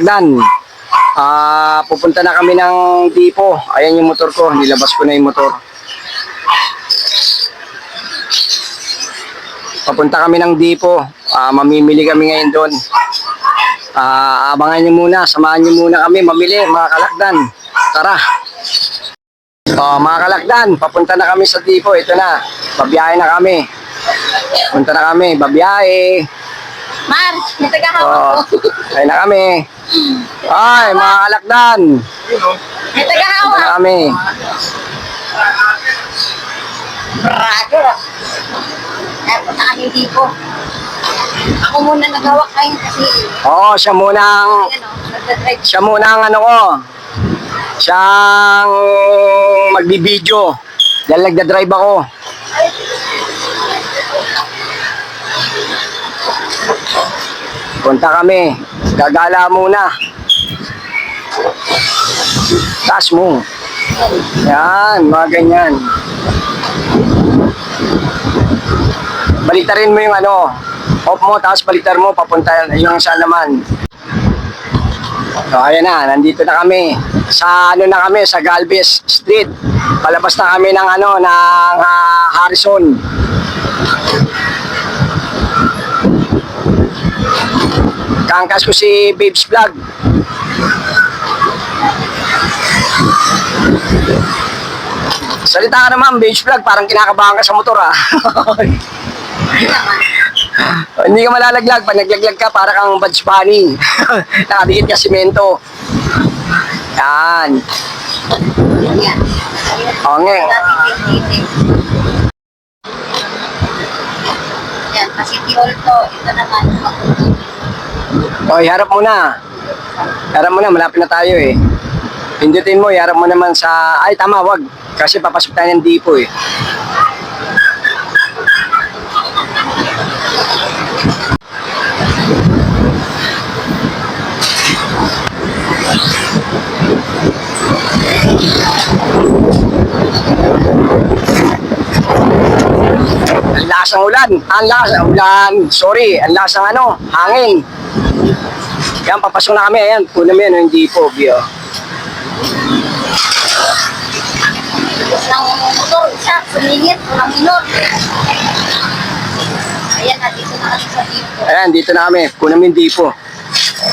Kalakdan. Pupunta na kami ng Dipo. Ayan yung motor ko. Nilabas ko na yung motor. Papunta kami ng Dipo. Mamimili kami ngayon doon. Abangan nyo muna. Samahan nyo muna kami mamili, mga Kalakdan. Tara. Mga Kalakdan, papunta na kami sa Dipo. Ito na. Babiyahe na kami. Punta na kami. Babiyahe. Mar, may tagahawak ko. Ayun na kami. Ay, mga Kalakdan. May tagahawak. Na kami. Brother. Ay, punta kami dito. Ako muna naghawak kayo kasi Oo, siya muna ang nagdadrive. siya muna ang ano ko. Siyang magbibideo. Dahil nagdadrive ako. Punta kami. Gagala muna. Taas mo. Yan, mga ganyan. Baliktarin mo yung ano. Off mo, tapos baliktar mo. Papunta yung saan naman. So, ayan na. Nandito na kami. Sa ano na kami, sa Galvez Street. Palabas na kami ng ano, ng Harrison. Kangkas ko si Babes Vlog. Salita ka naman, Babes Vlog. Parang kinakabahan ka sa motor, ah. Hindi ka malalaglag. Pag naglaglag ka, para kang Bugs Bunny. Nakadikit ka simento. Yan. Yan. Okay. Yan, kasi Tihol to. Ito naman. Okay, harap mo na. Harap mo na, malapit na tayo eh. Pindutin mo, harap mo naman sa... Ay, tama, wag. Kasi papasok tayo ng Dipo eh. Ang lakas ng ulan. Ang lakas ng ulan. Sorry, ang lakas ng ano, hangin. Yan, papasok na kami. Ayan, puno mo yan, yung Dipo, Bio. Walang motor, isa, sumingit, walang minor. Ayan, nandito na kami sa dito. Ayan, dito na kami. Puno mo yung Dipo.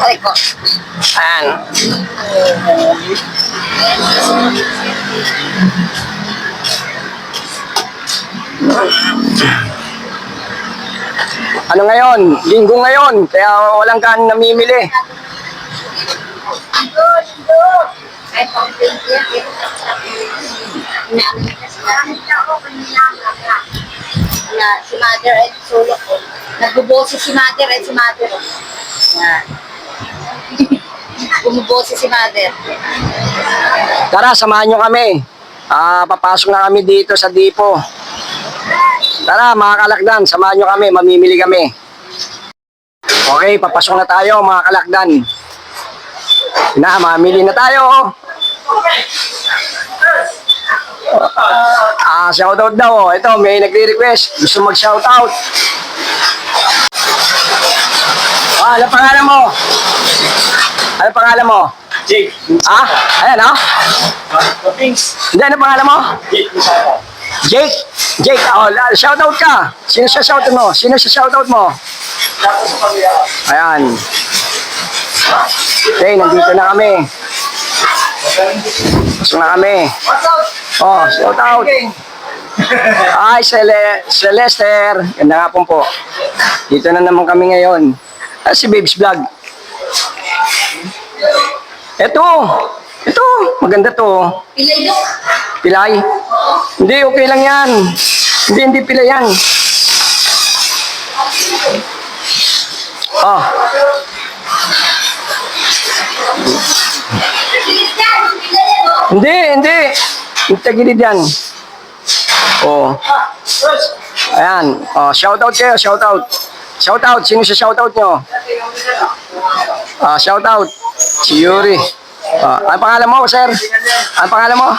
Ay ko. Ayan. Ano ngayon? Linggo ngayon. Kaya walang kan namimili. Kahit pang na si Mother at solo ko. Nagbuboses si Mother at si Mother. Yan. Bumuboses si Mother. Tara, samahan nyo kami. Papasok na kami dito sa Dipo. Tara, mga Kalakdan, samahan nyo kami. Mamimili kami. Okay, papasok na tayo, mga Kalakdan. Na, mamili na tayo. Shoutout daw. Ito, may nagre-request. Gusto mag-shoutout. Ano pangalan mo? Ano pangalan mo? Jake. Ayan, ha? Thanks. Hindi, ano pangalan mo? Jake. Jake. Jake, shoutout ka. Sino siya shoutout mo? Sino siya shoutout mo? Tapos sa pamilya. Ayan. Okay, nandito na kami. Pasok na kami. Shoutout. Ay, Celester. Ganda nga po. Dito na naman kami ngayon. Si Babes Vlog. Ito. Maganda to. Pilay do. Pilay? Hindi, okay lang yan. Hindi pilay yan. Hindi. Tagilid yan. Ayan. Shoutout kayo, shoutout. Shoutout. Sino siya shoutout nyo? Shoutout. Si Yuri. Ano pangalan mo, sir? Ano pangalan mo?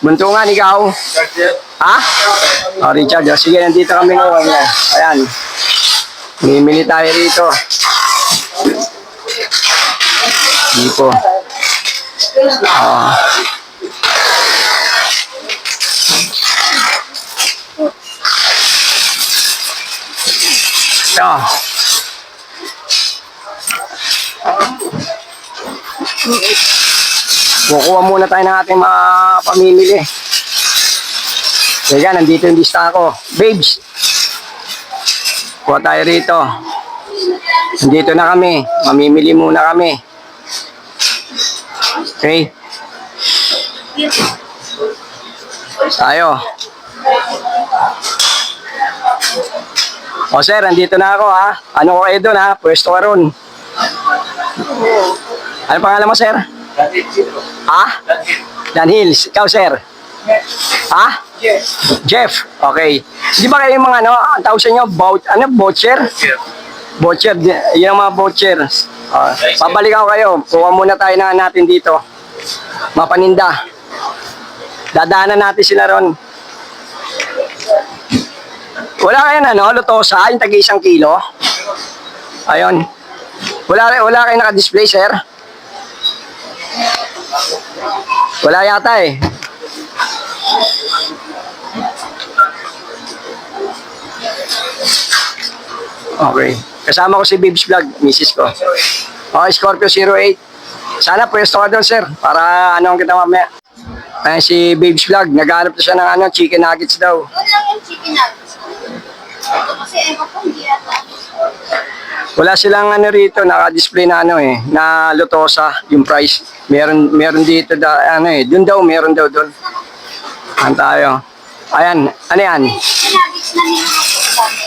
Buntungan, ikaw? Ha? Richard. Sige, nandito kami ngayon. Ayan. Mimili tayo rito. Dipo. Ah. Ah. Kukuha muna tayo ng ating mga pamimili. Kaya nandito yung lista ko. Babes, kuha tayo rito. Nandito na kami. Mamimili muna kami. Okay? Tayo. O sir, nandito na ako ha. Ano ko kayo doon ha? Pwesto ka ron. Ano pangalan mo sir? Ha? Dan Hills. Ikaw sir? Ha? Jeff. Okay. Di ba kayo yung mga ano, ang tawag sa inyo, voucher? Voucher, yun ang mga voucher. Pabalik ako kayo. Kuha muna tayo na natin dito. Mapaninda. Dadaanan natin sila ron. Wala kayo na, no? Lutosa, yung tagi 1 kilo. Ayun. Wala kayo naka-display, sir? Wala yata eh. Okay. Kasama ko si Bibs Vlog, misis ko. Okay, Scorpio 08. Sana pwesto ka doon, sir. Para ano ang kita mamaya. Ayan si Bibs Vlog. Naghanap na siya ng ano, chicken nuggets daw. Doon lang yung chicken nuggets. Ito kasi ewan ko, hindi ata. Wala silang ano rito, naka-display na ano eh, na lutosa, yung price. Meron dito, ano eh, dun daw, meron daw dun. Ayan tayo. Ayan, ano yan? Chicken nuggets na niluluto kami.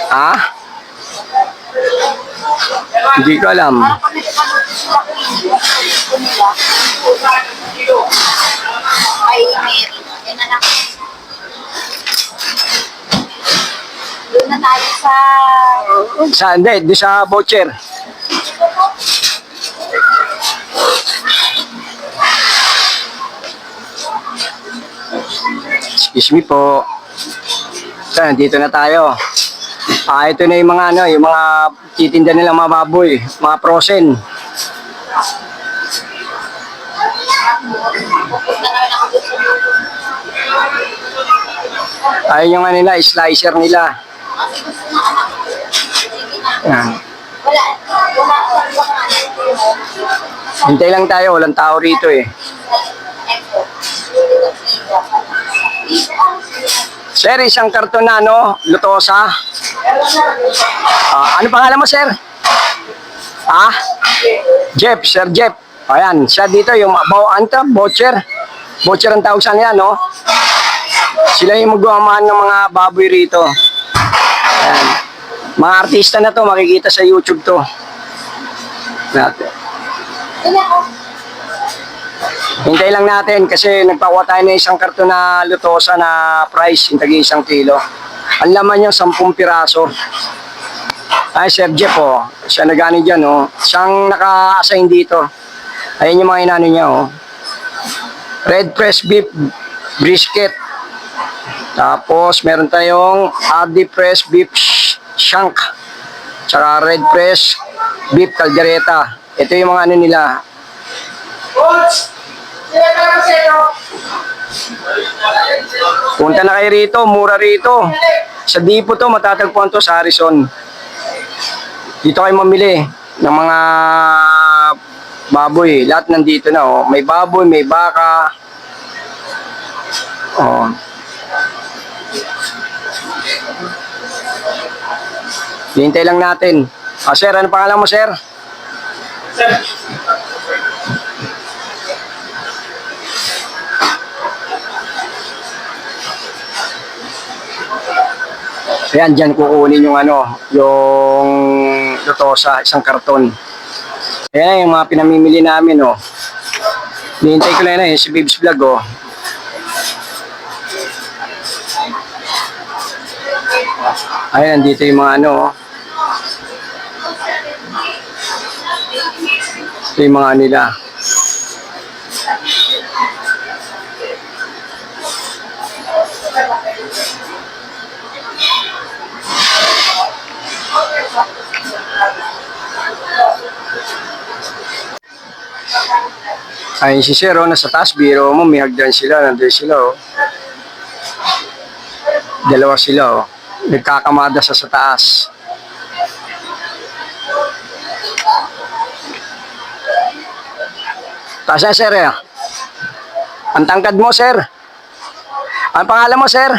Ha? Hindi ko alam. Para pag nagpaluto sila gusto nila. Ay, Mary. Yan na lang. Doon na tayo sa... Hindi, doon sa voucher. Excuse me po. So, dito na tayo. Ito na yung mga ano, yung mga titinda nilang mga baboy, mga frozen. Pupunta naman ako doon sa luto. Ayun yung ano nila, slicer nila. Kasi gusto na anak ko. Sige na. Yan. Wala. Hintay lang tayo, walang tao rito eh. Sir, isang karton na ano, lutosa. Ano pangalan mo, sir? Ha? Jeff, Sir Jeff. Ayan, siya dito yung voucher. Voucher ang tawag sa nila, no? Sila yung magmamahal ng mga baboy rito. Ayan. Mga artista na to, makikita sa YouTube to. Natin. Hintay lang natin kasi nagpakuha tayo ng isang karton na lutosa na price, yung tagi 1 kilo. Ang laman niya, 10 piraso. Ay, Sir Jeff, oh. Siya nagani dyan, oh. Siyang naka-assign dito. Ayan yung mga inano niya, oh. Red press beef brisket. Tapos, meron tayong Adi press beef shank. Tsaka red press beef caldereta. Ito yung mga ano nila. Punta na kayo rito, mura rito. Sa Dipo to, matatagpuan to sa Harrison. Dito kayo mamili ng mga baboy. Lahat nandito na, oh. May baboy, may baka. Oh. Hintay lang natin. Sir, ano pangalan mo, sir? Ayan, dyan kukunin yung ano, yung lutosa, isang karton. Ayan yung mga pinamimili namin, oh. Hintay ko lang na si Bibs Vlog, oh. Ayan, dito yung mga ano, oh. Ito yung mga nila. Ayun si Sir, oh, nasa taas. Biro mo, may hagdan sila. Nandun sila, oh. Dalawa sila, oh. Nagkakamada sa taas. Taas na, Sir, eh. Ang tangkad mo, Sir. Ang pangalan mo, Sir?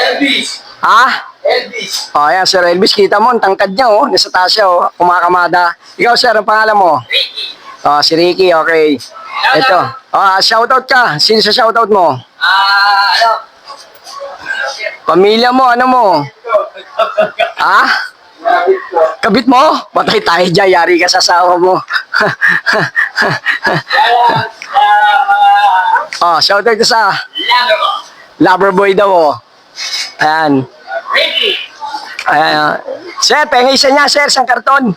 Elvis! Ha? Elvis! O, ayan, Sir Elvis. Kita mo, ang tangkad niya, oh. Nasa taas siya, oh. Kumakamada. Ikaw, Sir, ang pangalan mo? Ricky! Oh, si Ricky, okay. Ito. Oh, shoutout ka. Sino sa shoutout mo? Pamilya mo, ano mo? Ha? Kabit mo? Patay tayo dyan, yari ka sa asawa mo. Oh, shoutout ka sa Loverboy daw, oh. Ayan. Ricky! Ayan. Sir, pengi isa niya, Sir, isang karton.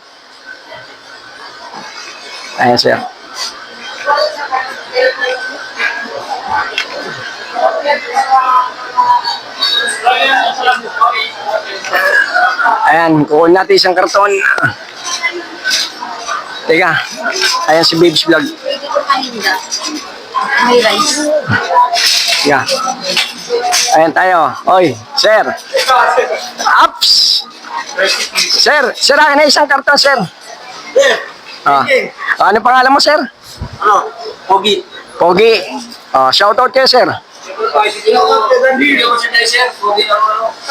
Ayan, Sir. Ayan, kukunin natin isang karton. Teka, ayan si Babes Vlog. Pwede ko paninda. May rice. Yeah. Ayan tayo. Oy, Sir. Ups! Sir, akin na isang karton, Sir. Ah. Ano pangalan mo, Sir? Ano? Pogi. Pogi. Shoutout kayo, Sir.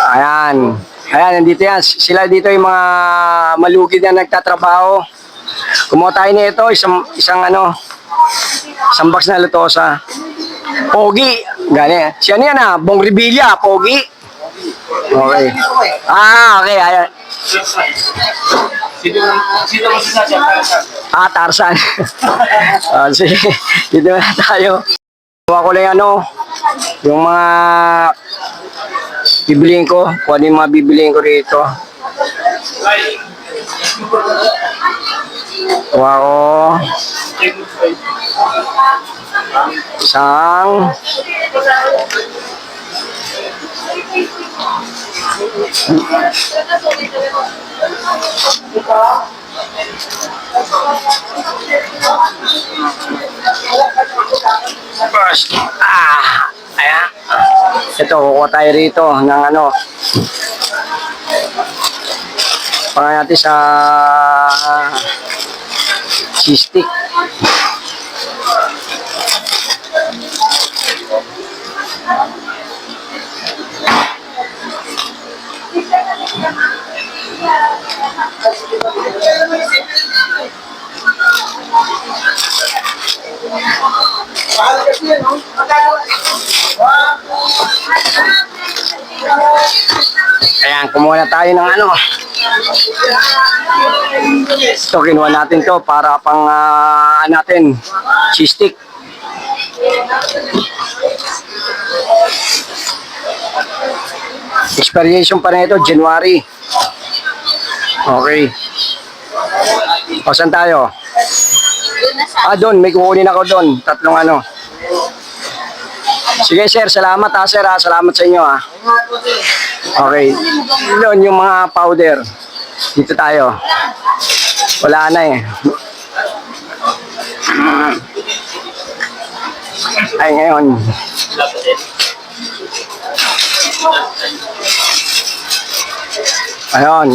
Ayan. Ayan, nandito yan. Sila dito yung mga malugid na nagtatrabaho. Kumuha tayo nito, isang box na lutosa. Pogi. Gani. Si ano yan Bong Revilla, Pogi. Okay. Okay. Ayan. Sino mo sinasabi? Tarzan. Sige. Dito na tayo. Kuha ko lang yung mga bibiliin ko. Kung ano yung mga bibiliin ko rito. Kuha ko isang first. Ayan. Ito, kukuha tayo rito ng pangalan natin sa cheese stick. Ayan, kumuha na tayo ng ito, kinuha natin to para pang natin cheese stick. Expiration pa na ito, January. Okay. O, saan tayo? Doon na sa Doon, may kukunin ako doon. Tatlong Sige, Sir, salamat Sir Salamat sa inyo Okay. Doon yung mga powder. Dito tayo. Wala na Ay, ngayon. Ayun.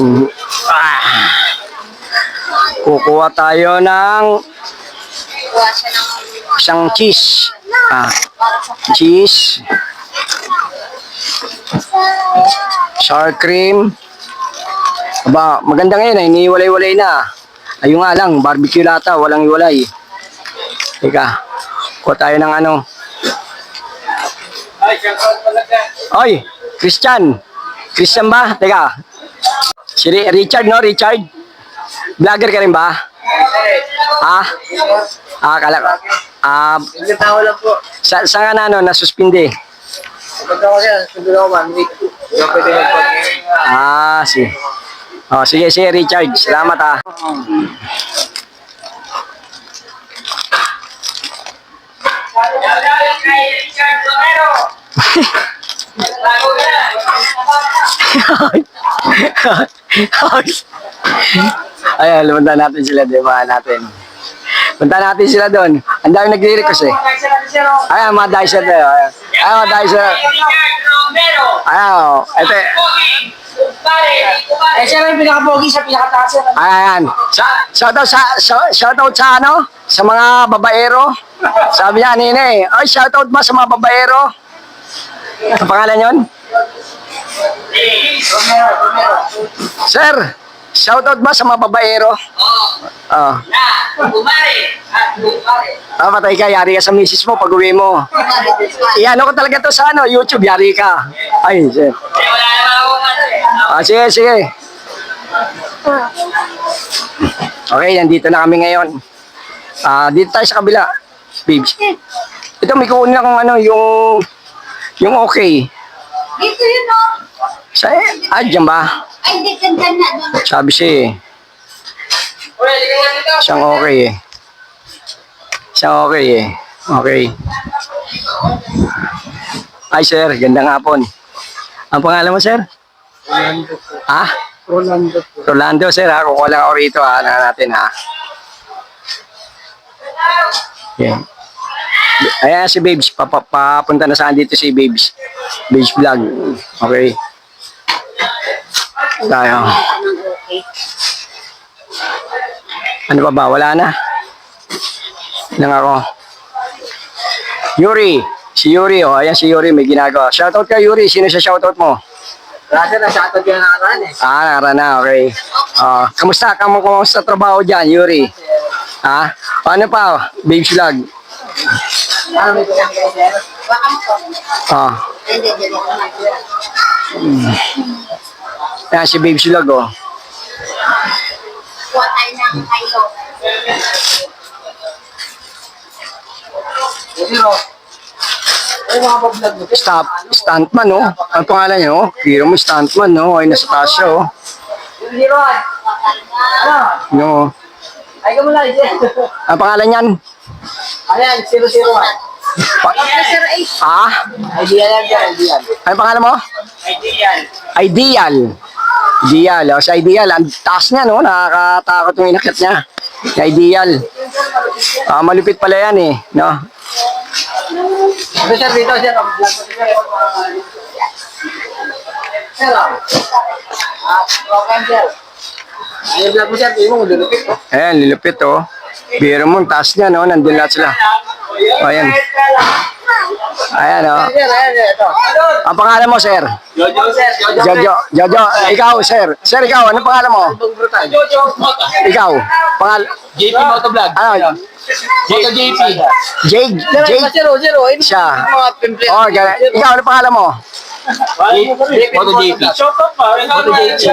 Kukuha tayo ng kuha siya ng isang cheese. para sa Cheese. Sour cream. Maganda ngayon iniwalay-walay na. Ayun nga lang, barbecue lata, walang iwalay. Teka, kuha tayo ng Ay, shoutout pala ka. Oy, Christian. Christian ba? Teka. Si Richard, no? Richard? Vlogger ka rin ba? Kala ko. Ilang tao lang po. Saan ka nasuspindi? Pagka ko siya, sundo ako 1 week. Hindi ako pwede mag-pag. Sige. Sige, Richard. Salamat Ayan, lumunta natin sila, di ba natin? Punta natin sila doon. Ang dami nagre-request eh. Ayan, mga dicer tayo. Ayan, mga dicer. Ayan, ito. Eh, siya yung pinaka-pogi sa pinaka-taas. Ayan. Shoutout sa ano? Sa mga babaero. Sabi niya, Nene, ay, shoutout ba sa mga babaero? Ang pangalan yon? Sir, shoutout ba sa mga babaero? Oo. Patay ka, yari ka sa misis mo pag uwi mo. Iano ko talaga to sa ano, YouTube, yari ka. Ay, sir. Sige, sige. Okay, nandito na kami ngayon. Dito tayo sa kabila. Babes. Ito, may kukunin akong ano, yung okay. Dito yun, oh. Dyan ba? Ay, di, ganda na. Doon. Sabi siya eh. Siyang okay eh. Siyang okay eh. Okay. Ay, sir, gandang hapon. Ang pangalan mo, sir? Rolando. Rolando. Rolando, sir, ha? Kukuha lang ako rito, ha? Na natin, ha? Okay. Ayan si Babes. Papunta na saan dito si Babes. Babes Vlog. Okay. Tayo. Okay. Ano pa ba? Wala na. Lang ako. Yuri. Si Yuri, oh. Ayan si Yuri, may ginagawa. Shoutout ka, Yuri. Sino siya shoutout mo? Kasi na-shoutout yung nakaraan eh. Nakaraan na. Okay. Kamusta? Kamusta trabaho dyan, Yuri? Ano pa? Babes Vlog. Ano may kulang kayo, sir? Baka mo. Hindi, Ayan si Babes Vlog, oh. Kuha tayo ng kailo. Pero, ay mga pa-vlog mo. Stuntman, oh. Ang pangalan niya, oh. Kira mo, stuntman, no? Ay, nasa taas siya, oh. Hero, ano? No. Ay ka muna, sir. Ang pangalan niyan? Ayan, 001. Professor Ace. Ideal yan, sir, ideal. Ano pangalan mo? Ideal. Ideal. O, sa Ideal. Ang taas niya, no? Nakakatakot yung inakyat niya. Ideal. Malupit pala yan, eh. No? Ito, sir, dito, sir. Ang vlog mo, sir. Sir, okay, sir. Ay, vlog mo, sir. Hindi mo, lulupit, oh. Ayan, lilupit, oh. Biro mo, ang taas niya, no? Nandun lahat sila. O, ayan. Ayan, oh. Sir, ayan, ito. Ang pangalan mo, sir? Jojo, sir. Jojo. Ikaw, sir. Sir, ikaw. Ano pangalan mo? Jojo. Ikaw. JP Motovlog. Ano? Moto JP. Jake. Zero. Siya. Mga pimple. Oh, ganun. Ikaw, ano pangalan mo? Moto JP. Shoutout pa. Moto JP.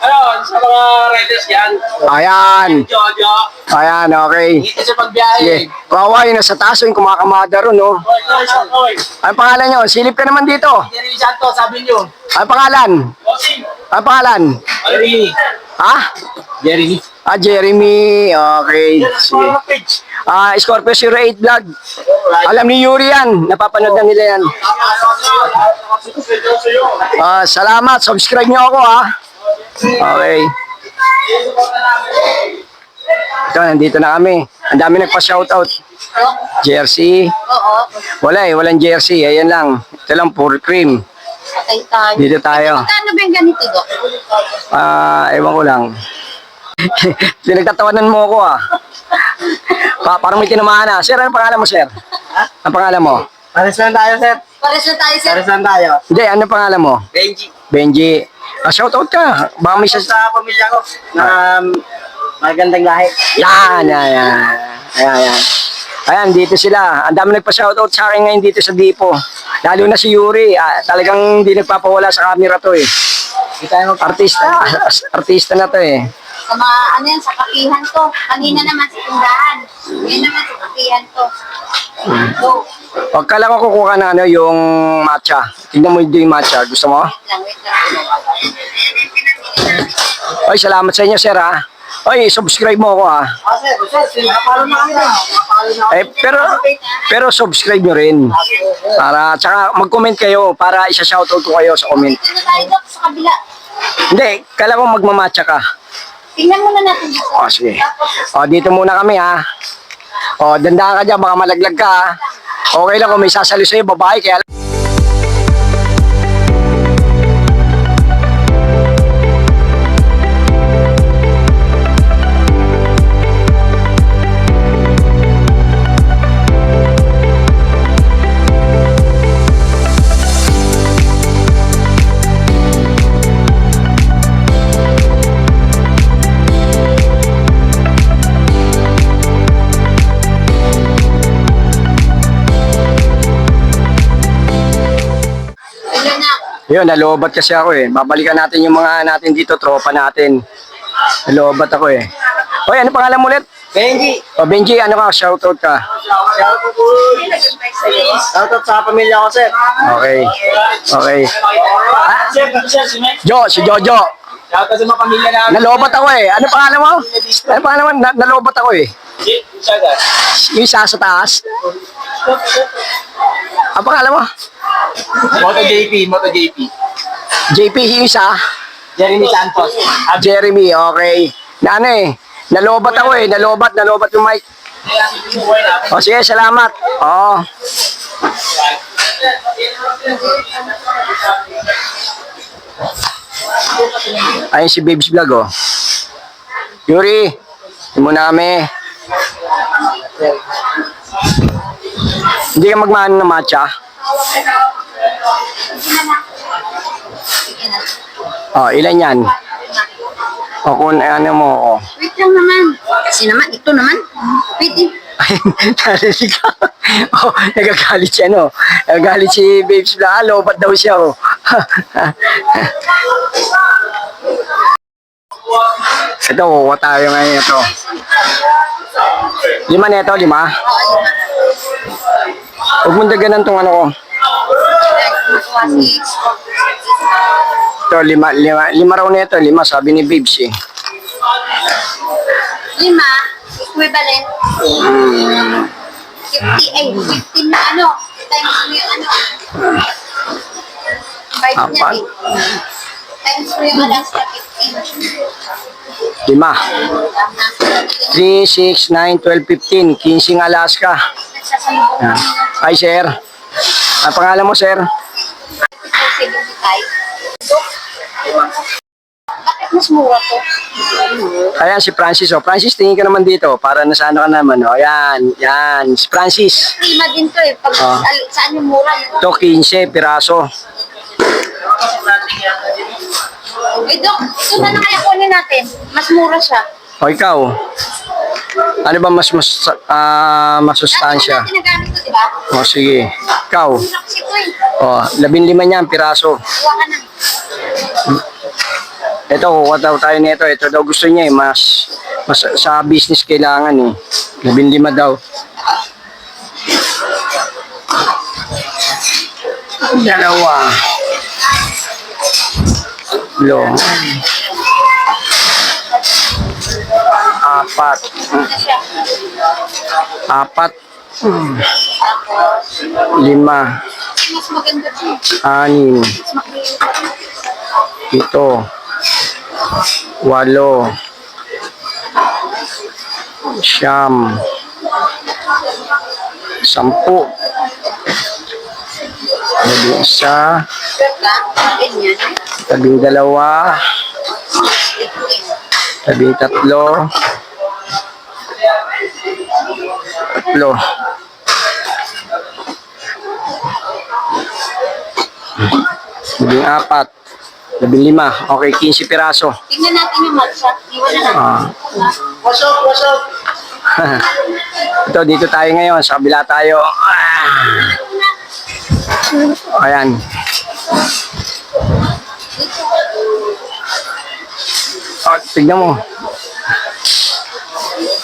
Ano, sa mga riders yan. Ayan. Jojo. Ayan, okay. Dito sa pagbiyahe. Sige. Kawawa yun, nasa taas yung kumakamada ron, no? Oy. Ang pangalan nyo? Silip ka naman dito. Jerry Santos, sabi nyo. Ang pangalan? Bossing. Ang pangalan? Jeremy. Ha? Jeremy. Jeremy. Okay. Sige. Scorpio 08 Vlog. Alam ni Yuri yan. Napapanood na nila yan. Salamat. Subscribe nyo ako, ha? Okay. Ito, nandito na kami. Ang dami nagpa-shoutout. Jersey. Oo. Wala eh, walang jersey. Ayan lang. Ito lang, pure cream. Patay tayo. Dito tayo. Magkano ba yung ganito, Dok? Ewan ko lang. Pinagtatawanan mo ako, parang may tinamaan, Sir, ano pangalan mo, sir? Ang pangalan mo? Pares lang tayo, sir. Pares na tayo, sir. Pares lang tayo. Hindi, ano pangalan mo? Benji. Benji. Shoutout ka. Baka may Sa pamilya ko na magandang lahi. Yan. Ayan, dito sila. Ang dami nagpa-shoutout sa akin ngayon dito sa Dipo. Lalo na si Yuri. Talagang hindi nagpapawala sa camera to, eh. Artista na to, eh. Sa mga, sa kapihan to. Kanina naman sa tindahan. Ngayon naman sa kapihan to. Go. Huwag ka lang kukuha na yung matcha. Tingnan mo yung matcha. Gusto mo? Wait lang. Ay, salamat sa inyo, sir, ha. Ay, subscribe mo ako, ha. Sir, nakapalo na kami. Pero subscribe nyo rin. Tsaka mag-comment kayo para isa-shoutout ko kayo sa comment. Dito tayo, Dok, sa kabila. Hindi, kala ko magmamatcha ka. Tingnan muna natin. Sige. Dito muna kami, ha. O, dandahan ka dyan, baka malaglag ka, ha? Okay lang kung may sasalo sa'yo, babae, kaya Ilan na? yun, nalobat kasi ako eh. Babalikan natin yung mga natin dito, tropa natin. Nalobat ako eh. Oy, ano pangalan mo ulit? Benji! O, Benji, ano ka? Shoutout ka. Shoutout po! Shoutout sa pamilya ko, sir. Okay. Okay. Sir, si Mike. Si Jojo. Shoutout sa mga pamilya namin. Nalobat ako eh. Ano pangalan mo? Ano pangalan mo? Nalobat ako eh. Saga. Yung isa sa taas. Ang pangalan mo? MotoJP. JP, yung isa. Jeremy Santos. Jeremy, okay. Na ano eh. Nalobat ako eh. Nalobat yung mic. O sige, salamat. Oo. Ayun si Babes Vlog oh. Yuri, hindi mo na kami. Hindi ka magmano ng matcha? Oh, ilan yan? O kung ano mo, oh. Wait lang naman. Kasi naman, ito naman. Wait eh. Narinig ka. Oh, nagagalit siya, no? Nagagalit si Babes Vlog. Ah, lobat daw siya, oh. Ito, kukuha tayo ngayon ito. 5 na ito, 5. Huwag mong daganan tong ano ko. Ito, 5 raw na ito. 5, sabi ni Babes eh. 5, equivalent. 50, ay, 15 na ano. Times mo yung ano. 5 niya Apat. eh. Times mo yung Alaska 15. 5. 3, 6, 9, 12, 15. 15 Alaska. Nagsasalubong Yan. kami ng Hi, sir. Ang pangalan mo, sir? 75. Bakit mas mura to? Ayan, si Francis. Oh. Francis, tingin ka naman dito. Para nasano ka naman. Oh. Yan. Si Francis. Lima din to eh. Pag Ah. saan yung mura yun? Ito, 15 piraso. Eh, Dok, ito na kaya kunin natin. Mas mura siya. O, ikaw. Ano ba mas masustansya? Ito na ginagamit ko, di ba? O, sige. Ikaw. Mura kasi ito eh. O, 15 niyan, piraso. Kuha ka na. Ito, kukuha daw tayo nito. Ito daw gusto niya eh. Mas sa business kailangan eh. 15 daw. Dalawa. Lo. 4. Ano siya? 4. Tapos, 5. mas maganda to. 6. Mas makikita. 7. 8. 9. 10. Isa, Diba? Ganyan. 12, 13, 3. 14, 15. Okay, 15 piraso. Tingnan natin yung matcha. Iwan na natin. Ah. What's up? Ito, dito tayo ngayon. Sa kabila tayo. Ayan. Oh, tignan mo.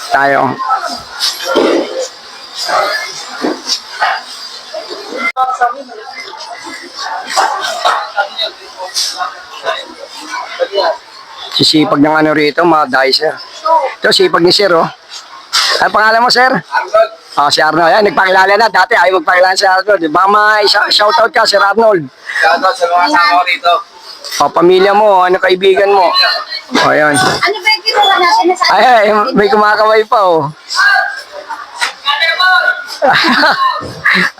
Tayo. Sisipag ng ano rito, mga dicer. Ito, sipag ni Sir, oh. Ano pangalan mo, Sir? Arnold. Oh, si Arnold. Ayan, nagpakilala na. Dati ayaw magpakilala si Arnold. Baka shoutout ka, Sir Arnold. Shoutout sa mga kasama ko rito. O, pamilya mo, ano kaibigan mo. O, ayan. Ano ba yung ginawa natin na sa Ay, may kumakaway pa, oh.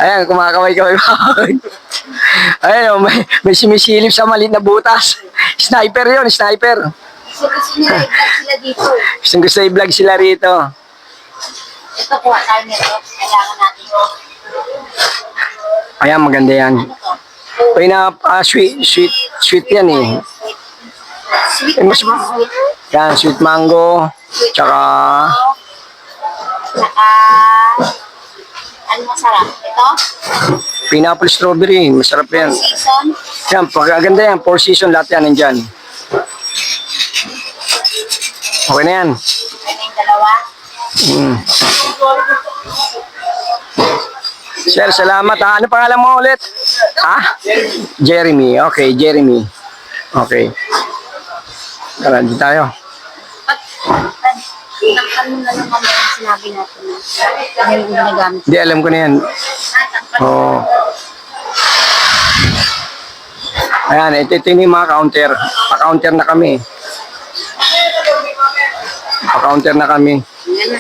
Ayan, kumakaway-kaway. Ayan, oh, may sumisilip sa maliit na butas. Sniper yun, sniper. Gusto nila i-vlog sila dito. Gusto i-vlog sila rito. Ito, kuha tayo nito. Kailangan natin. Ayan, maganda yan. Ano to? Uy na, sweet yan eh. Sweet Eh, mas- na sweet. Yan, sweet mango. Tsaka, Saka, ano masarap? Ito? pineapple strawberry. Masarap yan. Season? Yan, pagkaganda yan. 4 season lahat yan nandyan. Okay na yan. Ano yung dalawa? Mm. Sir, salamat ha. Ano pangalan mo ulit? Ha? Jeremy. Okay, Jeremy. Okay. Tara, di tayo. Takpan mo na lang kami yung sinabi natin na ano yung ginagamit. Hindi, alam ko na yan. Oh. Ayan, ito yung mga counter. Pa-counter na kami. Pa-counter na kami. Yan na.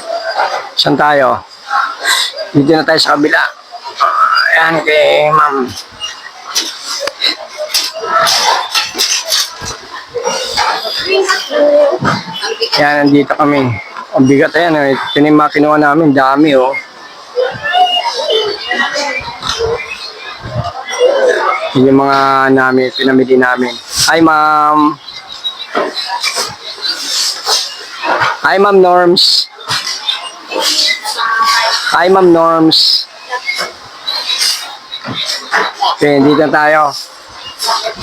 Saan tayo? Dito na tayo sa kabila. Ayan kay ma'am. Ayan, nandito kami. Ang bigat ayan. Ito na yung mga kinuha namin. Dami oh. Yun yung mga namin, pinamili namin. Hi ma'am. Hi ma'am Norms. Hi ma'am Norms. Okay, dito na tayo.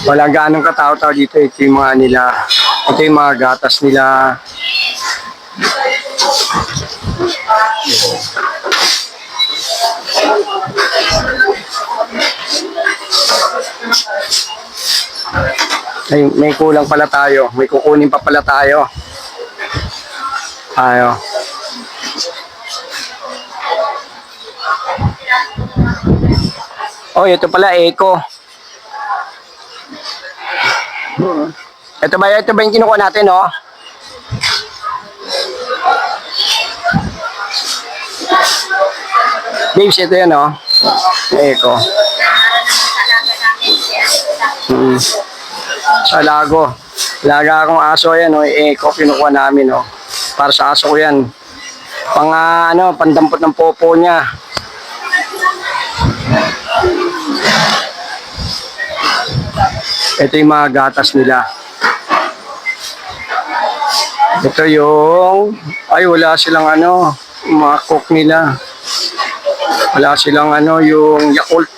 Wala ganong katao-tao dito. Ito yung mga nila. Ito yung mga gatas nila. Ay, may kulang pala tayo. May kukunin pa pala tayo. Ayo. Oh, ito pala Eco. Ito ba yung kinukuha natin, oh? Babes, ito yan, oh. Eco. Sa lago. Laga akong aso yan, oh. Eco, kinukuha namin, oh. Para sa aso ko yan. Pandampot ng popo niya. Ito yung mga gatas nila. Ito yung, wala silang mga coke nila. Wala silang yung Yakult.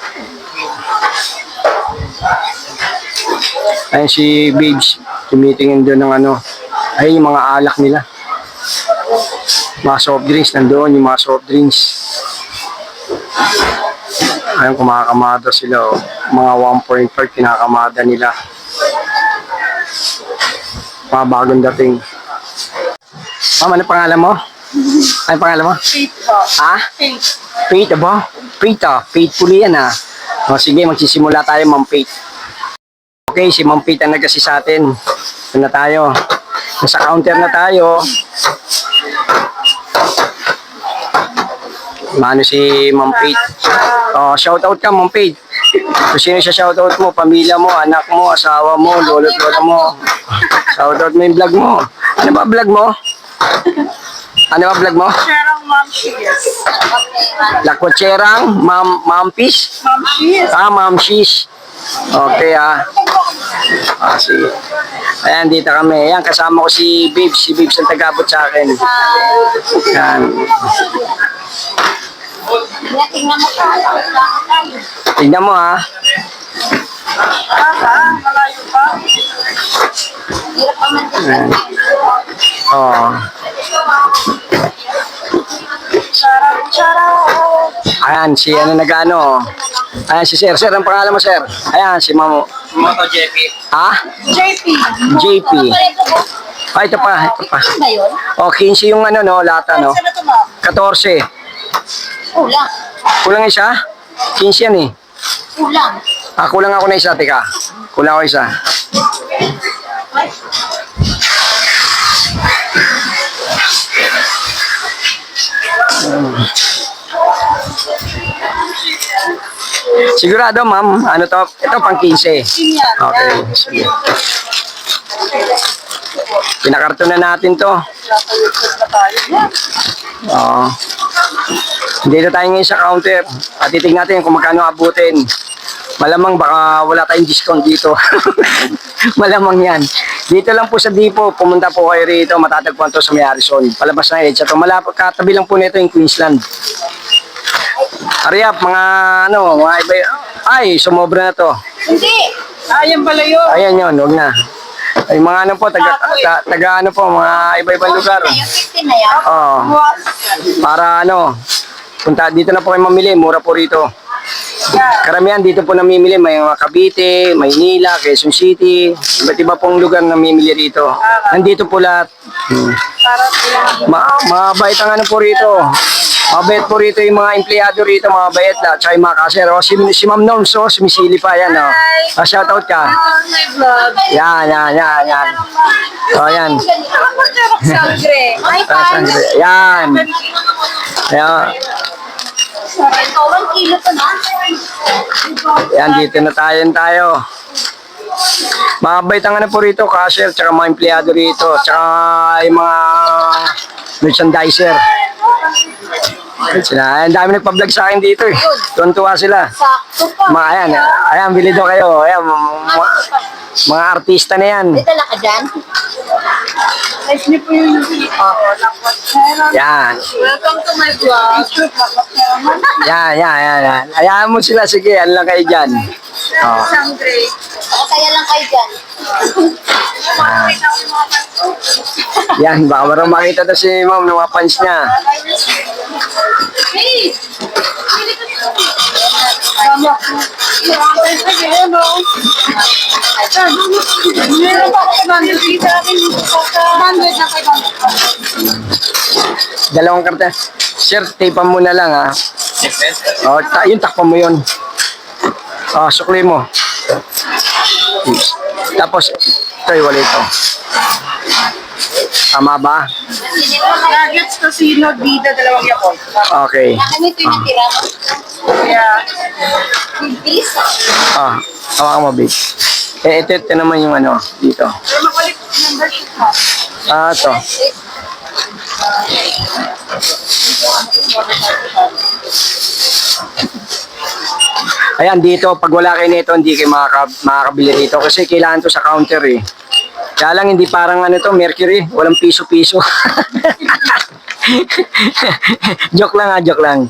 Ayun si Babes, tumitingin doon ng ayun yung mga alak nila. Mga soft drinks, nandoon yung mga soft drinks. Ayun, kumakamada sila, oh. Mga 1.5 kinakamada nila. Mga bagong dating. Ma'am, ano pangalan mo? Ano pangalan mo? Faith po. Ha? Faith. Faith, ba? Faith, faithful yan, ha? O, sige, magsisimula tayo, Ma'am Faith. Okay, si Ma'am Faith ang nagkasi sa atin. Ito na tayo. Nasa counter na tayo. Mano si Ma'am Faith. Oh, shout out ka, Ma'am Faith. Kung sino siya shout out mo, pamilya mo, anak mo, asawa mo, lolo't lola mo. Shout out mo yung vlog mo. Ano ba vlog mo? Ano ba vlog mo? Cherang Mom Cheers. Lakotserang, Ma'am Fish? Mom Cheers. Ma'am Fish. Okay, sige. Ayan, dito kami. Ayan, kasama ko si Babes. Si Babes ang tagabot sa akin. Ayan. Tingnan mo pa. Tignan mo, ha. Malayo pa. Hirap pa man Ayan. Oh. Ayan, si nagano. Ayan, si Sir. Sir, ang pangalan mo, Sir? Ayan, si Mamo. Moto JP. Ha? JP. JP. Ito pa. Ano ba yun? Oh, 15 yung lata, no? Saan na ito ba? 14. Kulang. Kulang isa? 15 yan, eh. Kulang. Kulang ako na isa, teka. Kulang ako isa. Sigurado, ma'am. Ano to? Ito, pang 15. Okay. Sige. Pinakarton na natin to. Oo. Dito tayo ngayon sa counter. At titignan natin kung magkano abutin. Malamang baka wala tayong discount dito. Malamang yan. Dito lang po sa Dipo, pumunta po kayo rito, matatagpuan to sa May Harrison. Palabas na EDSA to. Malapit, katabi lang po nito yung Queensland. Ariap, mga ano, mga iba. Ay, sumobra na to. Hindi. Ayan pala yun. Ayan yun, huwag na. Ay, mga ano po, taga ano po, mga iba-ibang lugar. Yung 15 na yan. Oo. Para ano, punta dito na po kayo mamili, mura po rito. Karamihan dito po namimili, may mga Cavite, Maynila, Quezon City, iba't iba pong lugar namimili rito. Nandito po lahat. Mabait ang ano po rito. Mabait po rito yung mga empleyado rito, mga bayet at saka yung mga kasero. Si Ma'am Norms, sumisili pa yan. Shoutout ka. My vlog. Yan. O, yan. Sangre. Ay, pan. Yan. Yan. Ito, 1 kilo to na. Yan, dito na tayo. Mabait ang ano po rito, cashier, tsaka mga empleyado rito, tsaka yung mga merchandiser. Sila, ang dami nagpa-vlog sa akin dito eh. Tuwan-tuwa sila. Sakto pa. Ayan, bili daw kayo. Ayan, mga artista na yan. May dala ka dyan? Nice niyo po yung Yan. Welcome to my vlog. Yan. Hayaan mo sila, sige, ano lang kayo dyan. Oh. Sangre. Kaya lang kayo dyan. Yan, baka marang makita to si ma'am ng mga fans niya. Hey! Dalawang karta. Sir, tapean mo na lang ha. Oh, yung takpan mo yun. Oh, sukli mo. Tapos, ito wala ito. Tama ba? Nuggets, casino, bida, dalawang yapon. Okay. Ano ito yung natira mo? Yeah. Bilis. Ah, hawakan mo, babe. Ito naman yung ano, dito. Pero makulit membership mo. Ito. Ayan, dito, pag wala kayo nito, hindi kayo makakabili rito kasi kailangan to sa counter eh. Kaya lang, hindi parang ano to, Mercury, walang piso-piso. Joke lang. Joke lang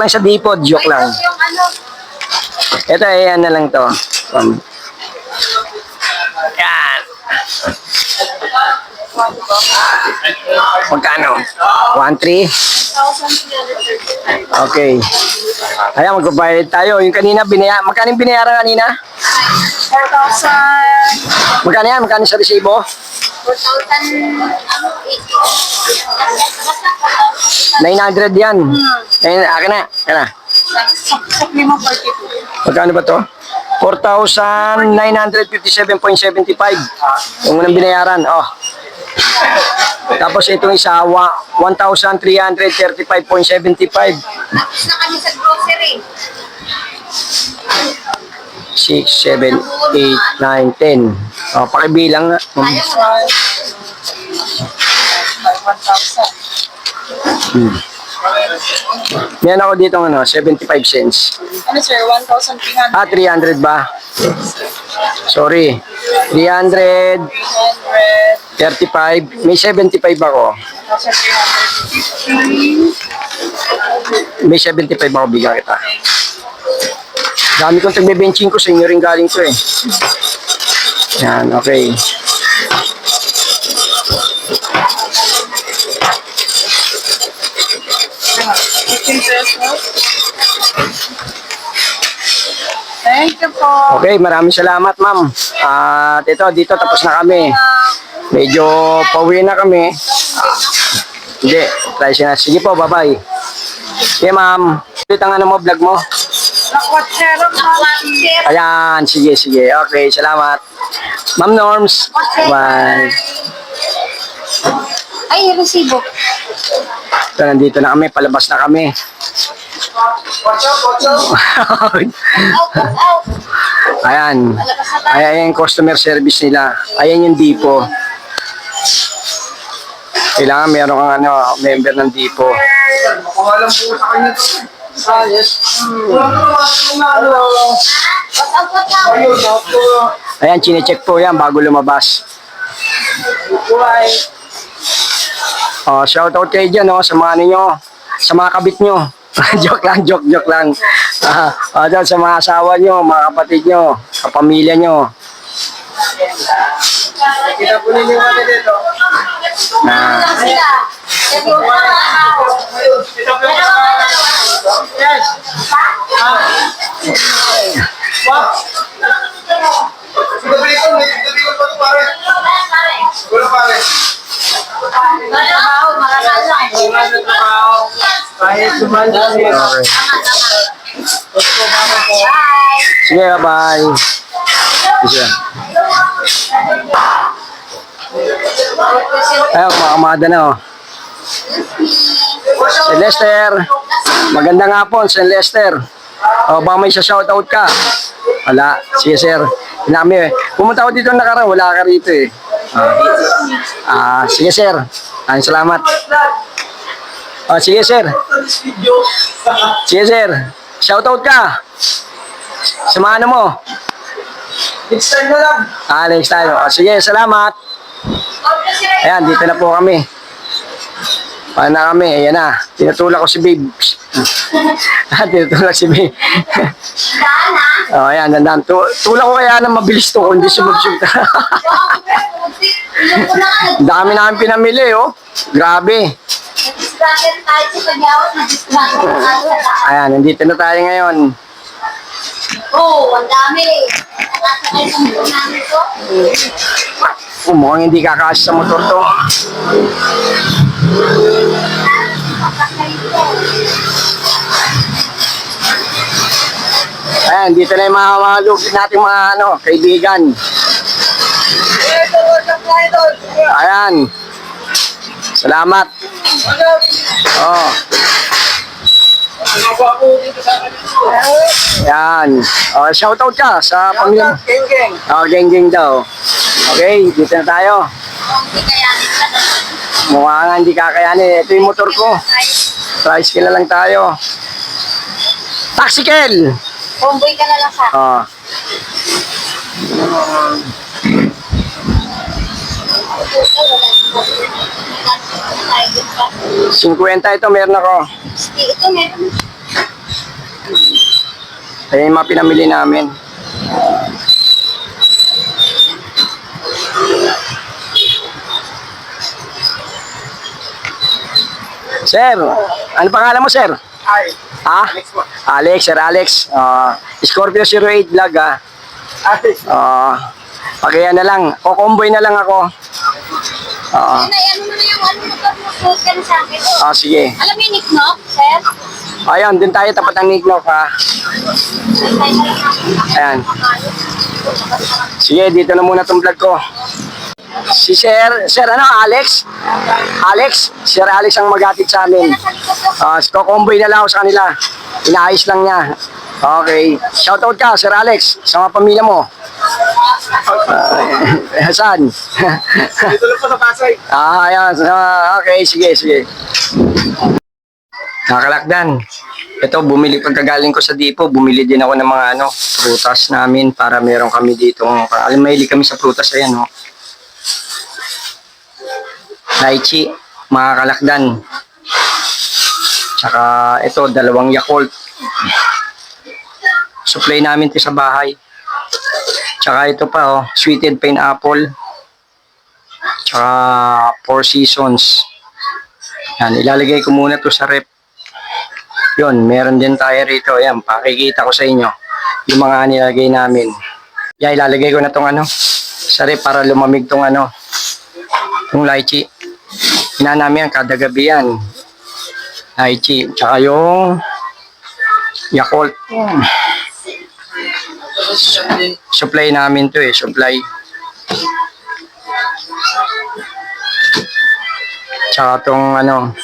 sa Depot, joke lang. Yung ano, Ito, ayan na lang to. Yan. Magkano? 1,300? Okay. Ayan, magbabayad tayo. Yung kanina, magkano yung binayaran kanina? 4,000. Magkano yan? Magkano sa resibo? 900 yan. Ayun, akin na. Sakli mo 42. Magkano ba to? 4,957.75. Yung unang binayaran. Oh. Tapos itong isa, 1,335.75. tapos na kami sa grocery. 6, 7, 8, 9, 10. Oh, pakibilang nga. Ayaw mo. 1,000. Yan ako dito ano, 75 cents. Ano sir, 1,300. 300 ba? Sorry. 300, 300. 35. May 75 ako. 1,350. May 75 ako, bigyan kita. Dami kong tagbe-benching ko, sa inyo rin galing to eh. Yan, okay. Thank you po. Okay, maraming salamat ma'am. At ito, dito tapos na kami. Medyo pauwi na kami. Hindi, tayo siya. Sige po, bye-bye. Okay ma'am. Ulit ang ano mo, vlog mo. Lakwatero po. Ayan, sige. Okay, salamat. Ma'am Norms. Bye. Ay, resibo. Ito, nandito na kami, palabas na kami. Out, out. Ayan. Ayan yung customer service nila. Ayan yung Dipo. Kailangan meron kang member ng Dipo. Makuha lang po sa kanya to. Yes. Out, out. Ayan, chinecheck po yan bago lumabas. Shoutout kayo dyan, sa mga ninyo, sa mga kabit nyo. Joke lang. Dyan sa mga asawa nyo, mga kapatid nyo, sa pamilya nyo. Kita po ninyo kami dito. Sila. Ito po yung yes. Siguro pa ito pare. Siguro pare. Trabaho, marangal lang. Kahit sumanda siya. Okay. Bye. Sige, bye. Sige. Ayun, kumakamada na, Si Lester. Magandang hapon, si Lester. Baka may shoutout ka. Wala. Sige, sir. Pumunta ako dito nakaraan, wala ka rito eh. Sige, sir. Salamat. Sige, sir. Sige, sir. Shoutout ka. Samahan mo. Next time na lang. Next time. Sige, salamat. Ayan, dito na po kami. Paano na kami? Ayan na. Tinutulak ko si Babe. Tinutulak si Babe. Ayan, dandan. Tulak ko kaya na mabilis to kung hindi sumubsub. Dami namin pinamili, Grabe. Ayan, nandito na tayo ngayon. Ang dami. Nakasakay sa motor namin to. Mukhang hindi kakasya sa motor to. Ayan, dito na yung mga lugit nating mga kaibigan. Ayan. Salamat. Ayan. Shoutout ka sa pamilya. Geng daw. Okay, dito na tayo. Hindi kayanin ka na. Mukha nga hindi kakayanin. Ito yung motor ko. Tricycle na lang tayo. Taxikel! Homeboy ka na lang sa. 50 ito, meron ako. Ito meron. Ayan yung mga pinamili namin. Sir, ano pangalan mo, sir? Ay. Alex, Sir Alex. Scorpio 08 vlog, Pagkaya na lang. Kukumboy na lang ako. Ano na yung mag-upload ka na sa akin. Sige. Alam mo yung nickname, sir? Ayun, din tayo tapat ng Nicknock, Ayan. Sige, dito na muna tong vlog ko. Si Sir Alex? Sir Alex ang maghatid sa amin. Kukumboy na lang ako sa kanila. Inaayos lang niya. Okay. Shoutout ka, Sir Alex, sa mga pamilya mo. Saan? Dito lang po sa Pasay. Ayan. Okay, sige. Nakalakdan. Ito, pagkagaling ko sa Dipo, bumili din ako ng mga prutas namin para meron kami dito. Mahilig kami sa prutas, ayan, Lychee, mga kalakdan. Tsaka ito, 2 Yakult. Supply namin ito sa bahay. Tsaka ito pa, sweetened pineapple. Tsaka 4 Seasons. Yan, ilalagay ko muna to sa rep. Yun, meron din tayo rito. Ayan, pakikita ko sa inyo yung mga nilagay namin. Yan, ilalagay ko na tong sa rep para lumamig tong yung lychee. Hina namin yan, kada gabi yan. Lychee. Tsaka yung Yakult. Supply namin to supply. Tsaka tong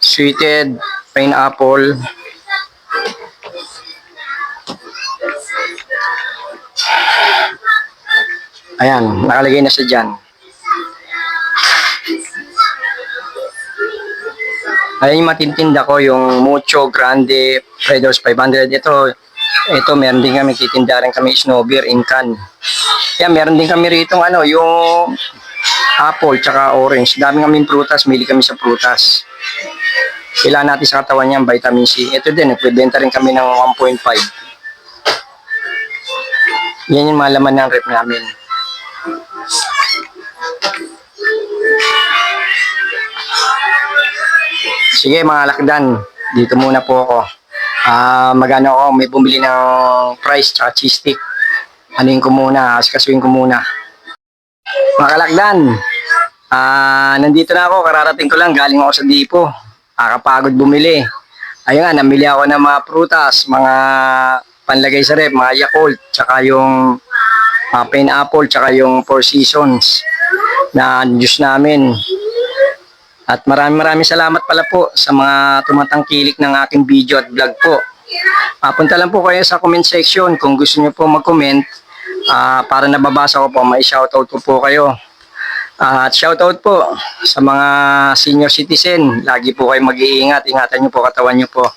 sweeted pineapple. Ayan, nakalagay na siya dyan. Ayan yung matintinda ko, yung Mucho Grande Redos 500. Ito meron din kami, titinda rin kami snow beer in can. Yan, meron din kami rito yung apple tsaka orange. Dami kaming prutas, mili kami sa prutas. Kailangan natin sa katawan niyan, vitamin C. Ito din, nagpibenta rin kami ng 1.5. Yan yung mga laman ng rep namin. Sige mga lakdan, dito muna po ako. Magano ako, may bumili ng fries tsaka cheese stick. Anuin ko muna, askasuin ko muna. Mga kalakdan, nandito na ako, kararating ko lang, galing ako sa Dipo. Kakapagod bumili. Ayun nga, namili ako ng mga prutas, mga panlagay sa rep, mga Yakult, tsaka yung pineapple, tsaka yung Four Seasons na juice namin. At maraming salamat pala po sa mga tumatangkilik ng aking video at vlog po. Punta lang po kayo sa comment section kung gusto niyo po mag-comment para nababasa ko po, may shoutout ko po kayo. At shoutout po sa mga senior citizen, lagi po kayo mag-iingat, ingatan niyo po katawan niyo po.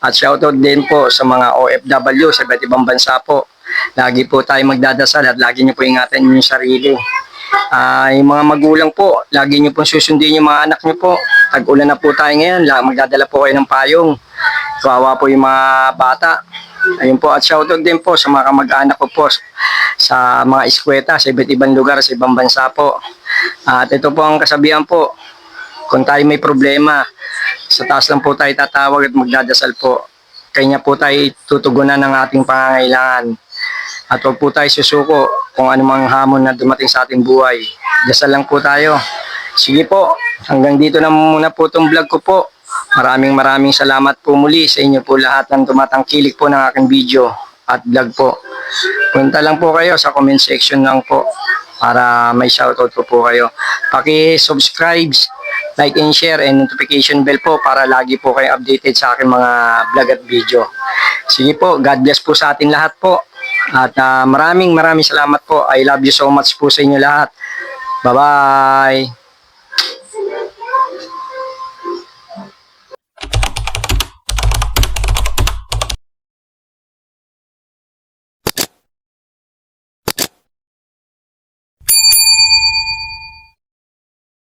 At shoutout din po sa mga OFW sa iba't ibang bansa po. Lagi po tayo magdadasal at lagi niyo po ingatan yung sarili. Yung mga magulang po, lagi nyo po susundin yung mga anak nyo po. Tag-ulan na po tayo ngayon, magdadala po kayo ng payong. Kawawa po yung mga bata. Ayun po, at shoutout din po sa mga kamag-anak ko po sa mga eskweta, sa iba't ibang lugar, sa ibang bansa po. At ito po ang kasabihan po, kung tayo may problema, sa taas lang po tayo tatawag at magdadasal po. Kanya po tayo tutugunan ng ating pangangailangan. At huwag po tayo susuko kung anumang hamon na dumating sa ating buhay. Dasal lang po tayo. Sige po, hanggang dito na muna po itong vlog ko po. Maraming salamat po muli sa inyo po lahat ng tumatangkilik po ng aking video at vlog po. Punta lang po kayo sa comment section lang po para may shoutout po kayo. Paki-subscribe, like and share and notification bell po para lagi po kayo updated sa aking mga vlog at video. Sige po, God bless po sa atin lahat po. At maraming salamat po. I love you so much po sa inyo lahat. Bye-bye.